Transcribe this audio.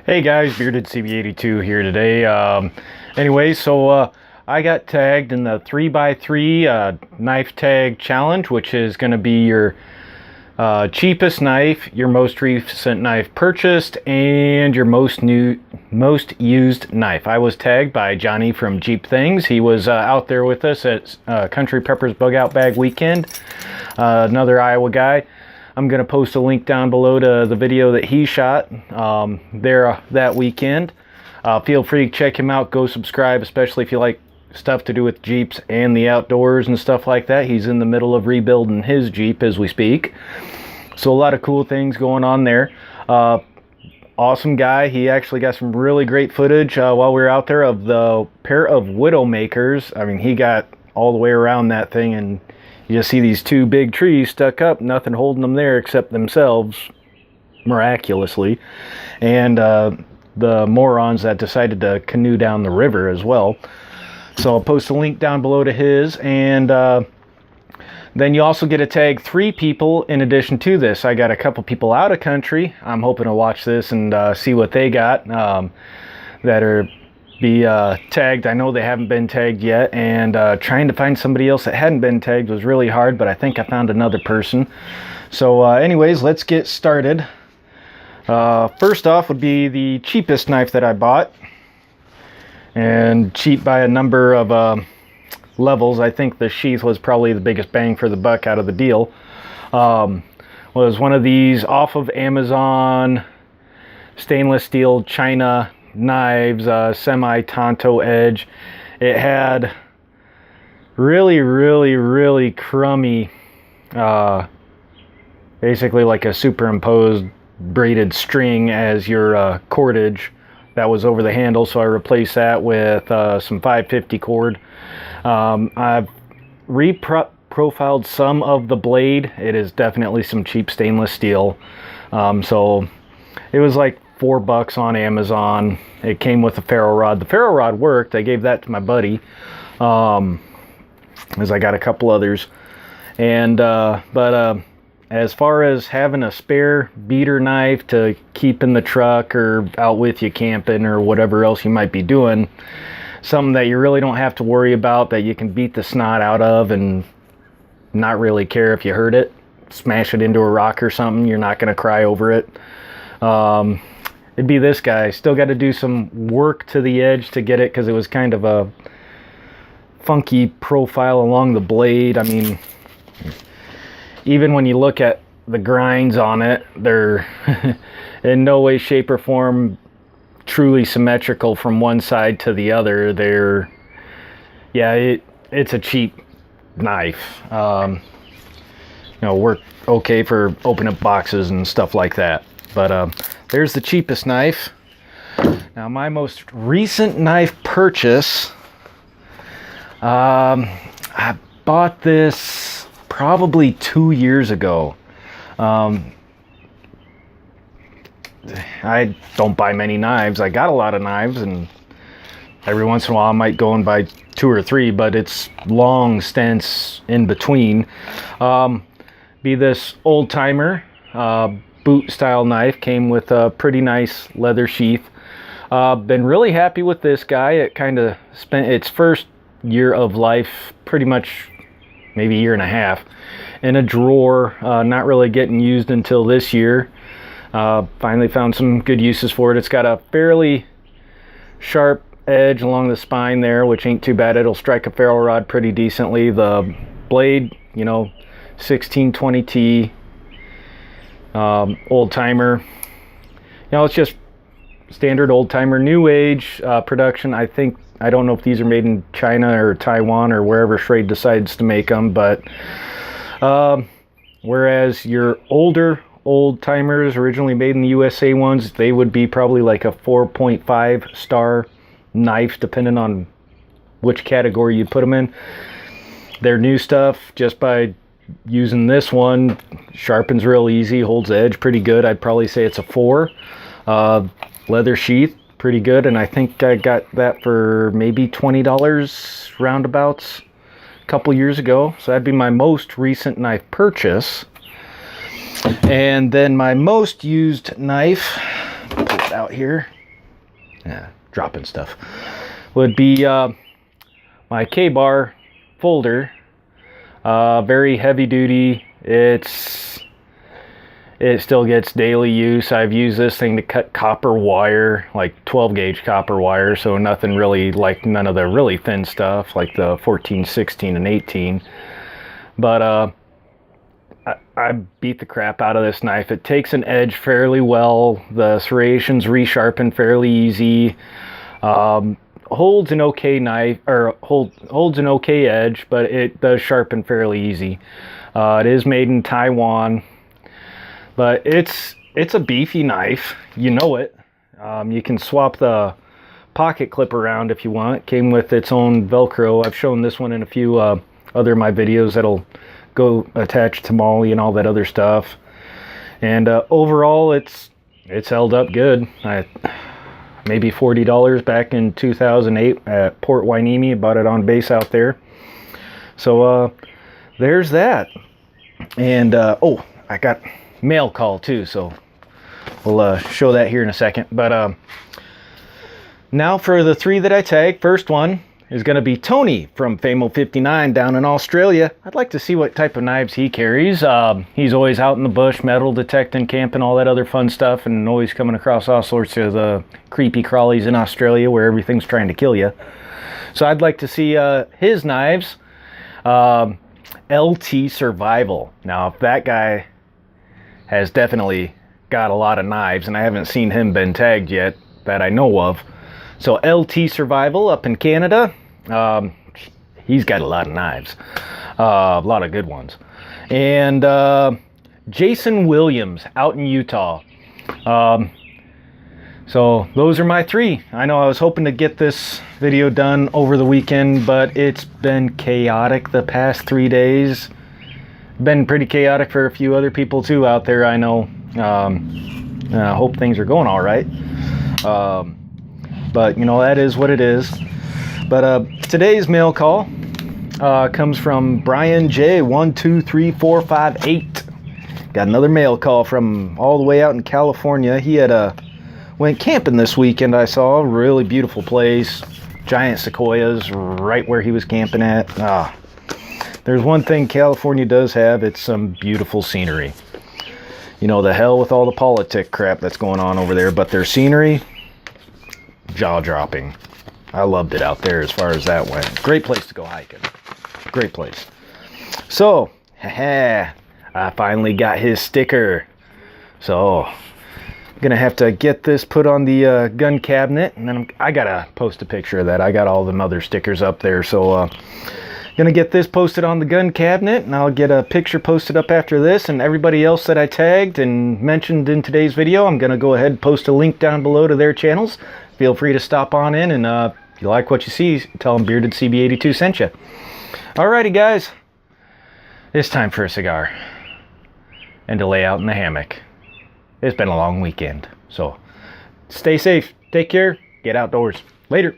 Hey guys, Bearded CB82 here today. Anyway, I got tagged in the 3x3 knife tag challenge, which is going to be your cheapest knife, your most recent knife purchased, and your most used knife. I was tagged by Johnny from Jeep Things. He was out there with us at Country Peppers Bug Out Bag Weekend, another Iowa guy. I'm going to post a link down below to the video that he shot there that weekend. Feel free to check him out. Go subscribe, especially if you like stuff to do with Jeeps and the outdoors and stuff like that. He's in the middle of rebuilding his Jeep as we speak. So a lot of cool things going on there. Awesome guy. He actually got some really great footage while we were out there of the pair of Widowmakers. I mean, he got all the way around that thing, and you just see these two big trees stuck up, nothing holding them there except themselves, miraculously. And the morons that decided to canoe down the river as well. So I'll post a link down below to his. And then you also get to tag 3 people in addition to this. I got a couple people out of country. I'm hoping to watch this and see what they got that are be tagged. I know they haven't been tagged yet, and trying to find somebody else that hadn't been tagged was really hard, but I think I found another person. So anyways, let's get started. First off would be the cheapest knife that I bought, and cheap by a number of levels. I think the sheath was probably the biggest bang for the buck out of the deal. Was one of these off of Amazon stainless steel China knives, semi-Tonto edge. It had really crummy, basically like a superimposed braided string as your cordage that was over the handle, so I replaced that with some 550 cord. I've reprofiled some of the blade. It is definitely some cheap stainless steel, so it was like $4 on Amazon. It came with a ferro rod. The ferro rod worked. I gave that to my buddy, as I got a couple others. And but as far as having a spare beater knife to keep in the truck or out with you camping or whatever else you might be doing, something that you really don't have to worry about, that you can beat the snot out of and not really care if you hurt it, smash it into a rock or something, you're not going to cry over it. It'd be this guy. Still got to do some work to the edge to get it, because it was kind of a funky profile along the blade. I mean, even when you look at the grinds on it, they're in no way, shape, or form truly symmetrical from one side to the other. It's a cheap knife. Work okay for opening up boxes and stuff like that. But there's the cheapest knife. Now, my most recent knife purchase, I bought this probably 2 years ago. I don't buy many knives. I got a lot of knives, and every once in a while I might go and buy 2 or 3, but it's long stints in between. Be this old timer boot style knife. Came with a pretty nice leather sheath. Been really happy with this guy. It kind of spent its first year of life, pretty much maybe a year and a half, in a drawer, not really getting used until this year. Finally found some good uses for it. It's got a fairly sharp edge along the spine there, which ain't too bad. It'll strike a ferro rod pretty decently. The blade, 1620T, old timer. It's just standard old timer, new age production. I don't know if these are made in China or Taiwan or wherever Schrade decides to make them, but whereas your older old timers, originally made in the USA ones, they would be probably like a 4.5 star knife, depending on which category you put them in. Their new stuff, just by using this one, sharpens real easy, holds the edge pretty good. I'd probably say it's a 4. Leather sheath, pretty good, and I think I got that for maybe $20 roundabouts a couple years ago. So that'd be my most recent knife purchase. And then my most used knife, pull it out here. Yeah, dropping stuff. Would be my K-bar folder. Very heavy duty. It still gets daily use. I've used this thing to cut copper wire, like 12 gauge copper wire, so nothing really, like none of the really thin stuff like the 14, 16, and 18. But I beat the crap out of this knife. It takes an edge fairly well. The serrations resharpen fairly easy. Holds an okay knife, or holds an okay edge, but it does sharpen fairly easy. It is made in Taiwan, but it's a beefy knife. You know it. You can swap the pocket clip around if you want. It came with its own Velcro. I've shown this one in a few other of my videos that'll go attached to MOLLE and all that other stuff. And overall, it's held up good. Maybe $40 back in 2008 at Port Hueneme. Bought it on base out there. So there's that. And oh, I got mail call too, so we'll show that here in a second. But now for the 3 that I tagged. First one is going to be Tony from Famo59 down in Australia. I'd like to see what type of knives he carries. He's always out in the bush, metal detecting, camping, all that other fun stuff, and always coming across all sorts of the creepy crawlies in Australia where everything's trying to kill you. So I'd like to see his knives. LT Survival. Now, if that guy has definitely got a lot of knives, and I haven't seen him been tagged yet that I know of. So LT Survival up in Canada, he's got a lot of knives, a lot of good ones. And Jason Williams out in Utah. So those are my 3. I know I was hoping to get this video done over the weekend, but it's been chaotic the past 3 days. Been pretty chaotic for a few other people too out there, I know. I hope things are going all right. But you know, that is what it is. But today's mail call comes from Brian J 123458. Got another mail call from all the way out in California. He had went camping this weekend. I saw a really beautiful place, giant sequoias right where he was camping at. There's one thing California does have, it's some beautiful scenery. You know, the hell with all the politic crap that's going on over there, but their scenery, jaw-dropping. I loved it out there as far as that went. Great place to go hiking. Great place. So, I finally got his sticker. So, I'm gonna have to get this put on the gun cabinet, and then I gotta post a picture of that. I got all them other stickers up there, so gonna get this posted on the gun cabinet, and I'll get a picture posted up after this. And everybody else that I tagged and mentioned in today's video, I'm gonna go ahead and post a link down below to their channels. Feel free to stop on in, and if you like what you see, tell them Bearded CB82 sent you. Alrighty guys, it's time for a cigar and to lay out in the hammock. It's been a long weekend, so stay safe, take care, get outdoors. Later.